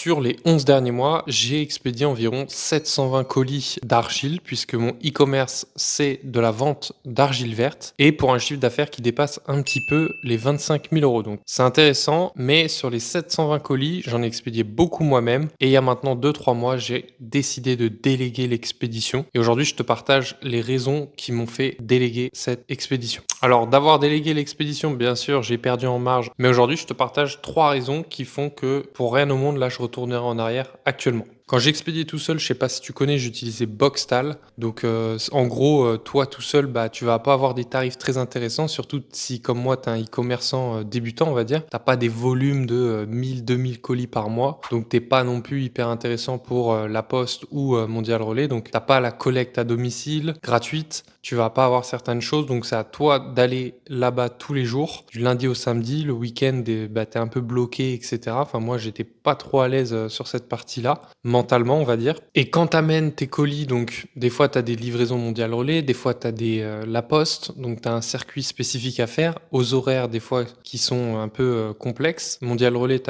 sur les 11 derniers mois, j'ai expédié environ 720 colis d'argile puisque mon e-commerce, c'est de la vente d'argile verte et pour un chiffre d'affaires qui dépasse un petit peu les 25 000 euros. Donc c'est intéressant, mais sur les 720 colis, j'en ai expédié beaucoup moi-même et il y a maintenant 2-3 mois, j'ai décidé de déléguer l'expédition. Et aujourd'hui, je te partage les raisons qui m'ont fait déléguer cette expédition. Alors, d'avoir délégué l'expédition, bien sûr, j'ai perdu en marge, mais aujourd'hui, je te partage 3 raisons qui font que pour rien au monde, là, je retournerai en arrière actuellement. Quand j'expédiais tout seul, je sais pas si tu connais, j'utilisais Boxtal. Donc, en gros, toi tout seul, bah, tu vas pas avoir des tarifs très intéressants, surtout si, comme moi, tu es un e-commerçant débutant, on va dire. T'as pas des volumes de 1000-2000 colis par mois, donc t'es pas non plus hyper intéressant pour La Poste ou Mondial Relais. Donc, t'as pas la collecte à domicile gratuite. Tu vas pas avoir certaines choses, donc c'est à toi d'aller là-bas tous les jours, du lundi au samedi. Le week-end, bah, t'es un peu bloqué, etc. Enfin, moi, j'étais pas trop à l'aise sur cette partie-là, mentalement, on va dire. Et quand t'amènes tes colis, donc des fois, t'as des livraisons mondiales relais, des fois, t'as des La Poste, donc t'as un circuit spécifique à faire, aux horaires, des fois, qui sont un peu complexes. Mondial relais,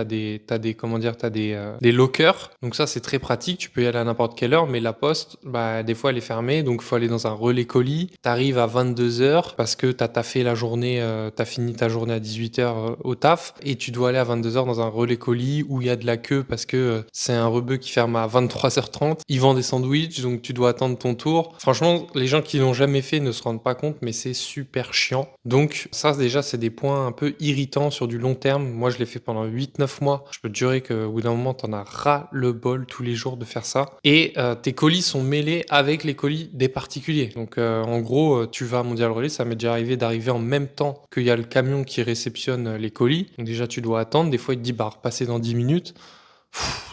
comment dire, des lockers, donc ça, c'est très pratique. Tu peux y aller à n'importe quelle heure, mais La Poste, bah, des fois, elle est fermée, donc il faut aller dans un relais colis. T'arrives à 22 h parce que t'as taffé la journée, t'as fini ta journée à 18 h au taf et tu dois aller à 22 h dans un relais colis où il y a de la queue parce que c'est un rebeu qui ferme à 23 h 30. Ils vendent des sandwichs, donc tu dois attendre ton tour. Franchement, les gens qui l'ont jamais fait ne se rendent pas compte, mais c'est super chiant. Donc ça, déjà, c'est des points un peu irritants sur du long terme. Moi, je l'ai fait pendant 8-9 mois. Je peux te jurer qu'au bout d'un moment, t'en as ras le bol tous les jours de faire ça. Et tes colis sont mêlés avec les colis des particuliers. Donc en gros, tu vas à Mondial Relais, ça m'est déjà arrivé d'arriver en même temps qu'il y a le camion qui réceptionne les colis. Donc déjà, tu dois attendre. Des fois, il te dit, bah, repasser dans 10 minutes.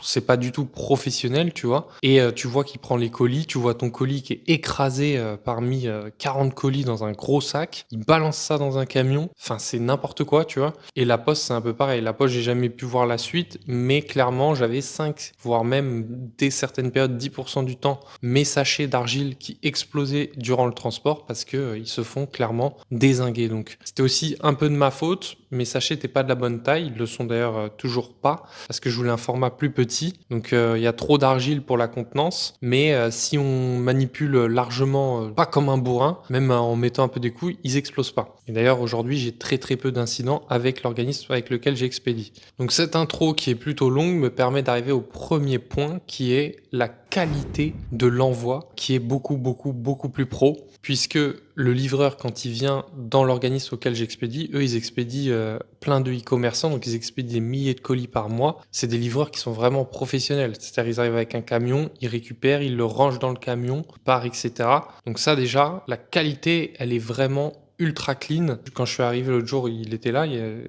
C'est pas du tout professionnel, tu vois. Et tu vois qu'il prend les colis, tu vois ton colis qui est écrasé parmi 40 colis dans un gros sac. Il balance ça dans un camion. Enfin, c'est n'importe quoi, tu vois. Et La Poste, c'est un peu pareil. La Poste, j'ai jamais pu voir la suite, mais clairement, j'avais 5, voire même dès certaines périodes, 10% du temps, mes sachets d'argile qui explosaient durant le transport parce que ils se font clairement dézinguer. Donc, c'était aussi un peu de ma faute. Mes sachets n'étaient pas de la bonne taille. Ils le sont d'ailleurs toujours pas parce que je voulais un format plus petit. Donc il y a trop d'argile pour la contenance. Mais si on manipule largement, pas comme un bourrin, même en mettant un peu des couilles, ils explosent pas. Et d'ailleurs aujourd'hui j'ai très très peu d'incidents avec l'organisme avec lequel j'expédie. Donc cette intro qui est plutôt longue me permet d'arriver au premier point qui est la qualité de l'envoi qui est beaucoup plus pro puisque le livreur quand il vient dans l'organisme auquel j'expédie, eux ils expédient plein de e-commerçants, donc ils expédient des milliers de colis par mois. C'est des livreurs qui sont vraiment professionnels, c'est-à-dire ils arrivent avec un camion, ils récupèrent, ils le rangent dans le camion, ils partent, etc. Donc ça déjà, la qualité elle est vraiment ultra clean. Quand je suis arrivé l'autre jour, il était là,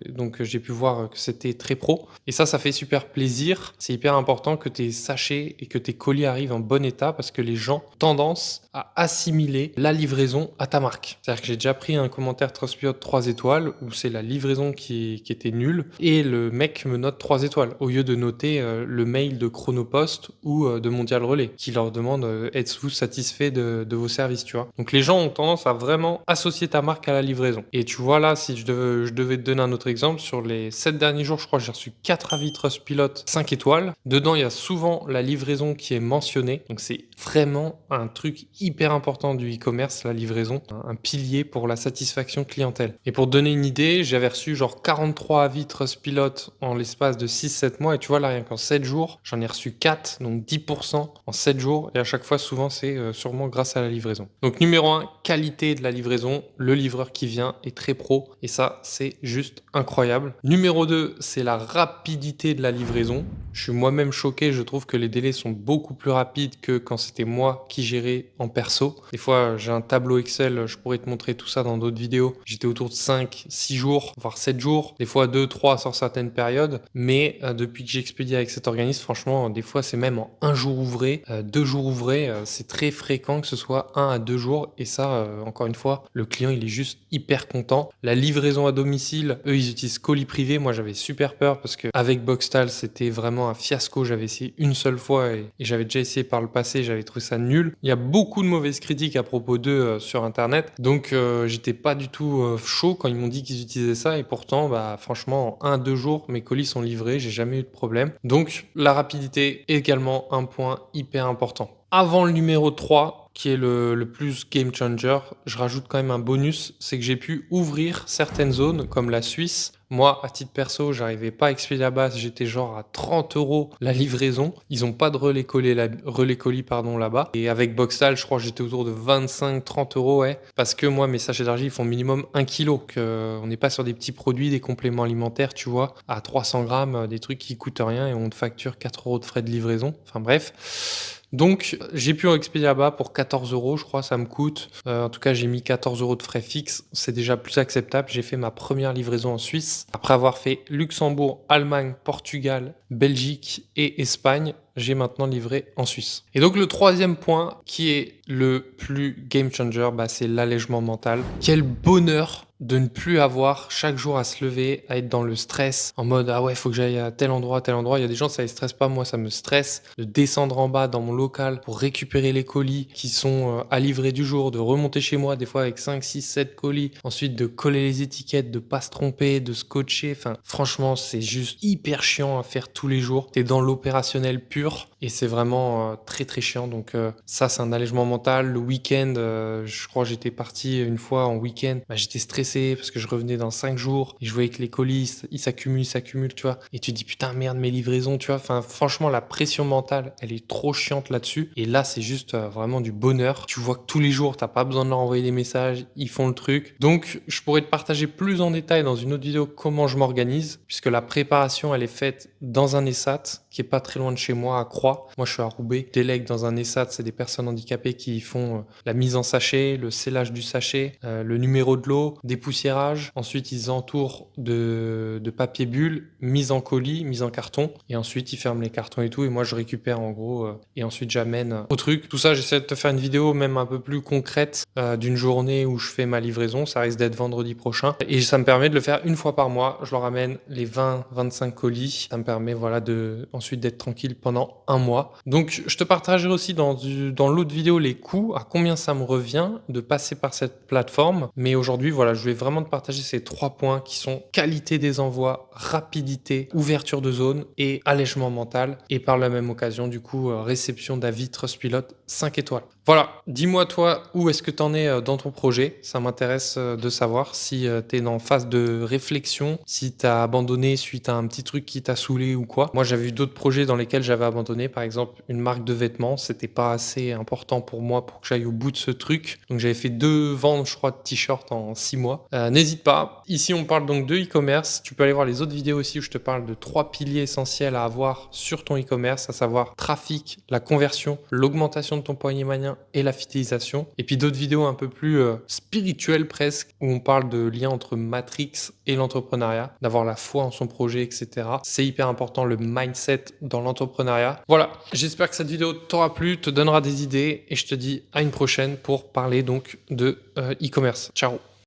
donc j'ai pu voir que c'était très pro. Et ça fait super plaisir. C'est hyper important que tes sachets et que tes colis arrivent en bon état parce que les gens ont tendance à assimiler la livraison à ta marque. C'est-à-dire que j'ai déjà pris un commentaire Trustpilot 3 étoiles où c'est la livraison qui était nulle et le mec me note 3 étoiles au lieu de noter le mail de Chronopost ou de Mondial Relais qui leur demande êtes-vous satisfait de vos services, tu vois. Donc les gens ont tendance à vraiment associer ta marque à la livraison. Et tu vois là, si je devais te donner un autre exemple, sur les 7 derniers jours, je crois que j'ai reçu 4 avis Trustpilot 5 étoiles. Dedans, il y a souvent la livraison qui est mentionnée. Donc c'est vraiment un truc hyper important du e-commerce, la livraison, un pilier pour la satisfaction clientèle. Et pour te donner une idée, j'avais reçu genre 43 avis Trustpilot en l'espace de 6-7 mois. Et tu vois là, rien qu'en 7 jours, j'en ai reçu 4, donc 10% en 7 jours. Et à chaque fois, souvent, c'est sûrement grâce à la livraison. Donc numéro 1, qualité de la livraison. Le livreur qui vient est très pro. Et ça, c'est juste incroyable. Numéro 2, c'est la rapidité de la livraison. Je suis moi-même choqué, je trouve que les délais sont beaucoup plus rapides que quand c'était moi qui gérais en perso. Des fois, j'ai un tableau Excel, je pourrais te montrer tout ça dans d'autres vidéos. J'étais autour de 5, 6 jours, voire 7 jours, des fois 2, 3 sur certaines périodes. Mais depuis que j'expédie avec cet organisme, franchement, des fois, c'est même en 1 jour ouvré, 2 jours ouvrés. C'est très fréquent que ce soit 1 à 2 jours. Et ça, encore une fois, le client, il est juste hyper content. La livraison à domicile, eux, ils utilisent colis privé. Moi, j'avais super peur parce que avec Boxtal, c'était vraiment vraiment un fiasco. J'avais essayé une seule fois et j'avais déjà essayé par le passé, j'avais trouvé ça nul. Il y a beaucoup de mauvaises critiques à propos d'eux, sur internet, donc j'étais pas du tout, chaud quand ils m'ont dit qu'ils utilisaient ça et pourtant, bah, franchement, en 1-2 jours, mes colis sont livrés, j'ai jamais eu de problème. Donc la rapidité est également un point hyper important. Avant le numéro 3, qui est le plus game changer, je rajoute quand même un bonus, c'est que j'ai pu ouvrir certaines zones comme la Suisse. Moi, à titre perso, j'arrivais pas à Expedia j'étais genre à 30 € la livraison. Ils ont pas de relais colis pardon, là-bas. Et avec Boxtal, je crois que j'étais autour de 25-30 €, ouais. Parce que moi, mes sachets d'argile, ils font minimum 1 kilo. On n'est pas sur des petits produits, des compléments alimentaires, tu vois, à 300 grammes, des trucs qui coûtent rien et on te facture 4 € de frais de livraison. Enfin bref. Donc, j'ai pu en expédier là-bas pour 14 € je crois, ça me coûte. En tout cas, j'ai mis 14 € de frais fixes, c'est déjà plus acceptable. J'ai fait ma première livraison en Suisse. Après avoir fait Luxembourg, Allemagne, Portugal, Belgique et Espagne, j'ai maintenant livré en Suisse. Et donc le troisième point, qui est le plus game changer, bah, c'est l'allègement mental. Quel bonheur de ne plus avoir chaque jour à se lever, à être dans le stress, en mode ah ouais, faut que j'aille à tel endroit, tel endroit. Il y a des gens, ça les stresse pas, moi ça me stresse de descendre en bas dans mon local pour récupérer les colis qui sont à livrer du jour, de remonter chez moi des fois avec 5, 6, 7 colis, ensuite de coller les étiquettes, de pas se tromper, de scotcher. Enfin, franchement, c'est juste hyper chiant à faire tous les jours. T'es dans l'opérationnel pur et c'est vraiment très très chiant. Donc ça, c'est un allègement mental. Le week-end, je crois que j'étais parti une fois en week-end, bah, j'étais stressé parce que je revenais dans 5 jours et je voyais que les colis, ils s'accumulent, tu vois. Et tu te dis putain merde, mes livraisons, tu vois. Enfin, franchement, la pression mentale, elle est trop chiante là-dessus. Et là, c'est juste vraiment du bonheur. Tu vois que tous les jours, t'as pas besoin de leur envoyer des messages, ils font le truc. Donc, je pourrais te partager plus en détail dans une autre vidéo comment je m'organise, puisque la préparation, elle est faite dans un ESAT qui est pas très loin de chez moi, à Croix. Moi, je suis à Roubaix. Je délègue dans un ESAT, c'est des personnes handicapées qui font la mise en sachet, le scellage du sachet, le numéro de l'eau, dépoussiérage. Ensuite, ils entourent de papier bulle, mise en colis, mise en carton. Et ensuite, ils ferment les cartons et tout. Et moi, je récupère en gros. Et ensuite, j'amène au truc. Tout ça, j'essaie de te faire une vidéo même un peu plus concrète d'une journée où je fais ma livraison. Ça risque d'être vendredi prochain. Et ça me permet de le faire une fois par mois. Je leur amène les 20-25 colis. Ça me permet voilà, ensuite d'être tranquille pendant un mois. Donc, je te partagerai aussi dans l'autre vidéo les coûts, à combien ça me revient de passer par cette plateforme. Mais aujourd'hui, voilà, je vais vraiment te partager ces 3 points qui sont qualité des envois, rapidité, ouverture de zone et allègement mental. Et par la même occasion, du coup, réception d'avis Trustpilot 5 étoiles. Voilà, dis-moi toi, où est-ce que tu en es dans ton projet? Ça m'intéresse de savoir si tu es en phase de réflexion, si tu as abandonné suite à un petit truc qui t'a saoulé ou quoi. Moi, j'avais eu d'autres projets dans lesquels j'avais abandonné, par exemple une marque de vêtements, c'était pas assez important pour moi pour que j'aille au bout de ce truc. Donc j'avais fait 2 ventes, je crois, de t-shirts en 6 mois. N'hésite pas. Ici, on parle donc de e-commerce. Tu peux aller voir les autres vidéos aussi où je te parle de 3 piliers essentiels à avoir sur ton e-commerce, à savoir trafic, la conversion, l'augmentation de ton panier moyen et la fidélisation. Et puis d'autres vidéos un peu plus spirituelles presque, où on parle de lien entre Matrix et l'entrepreneuriat, d'avoir la foi en son projet, etc. C'est hyper important, le mindset dans l'entrepreneuriat. Voilà, j'espère que cette vidéo t'aura plu, te donnera des idées et je te dis à une prochaine pour parler donc de e-commerce. Ciao.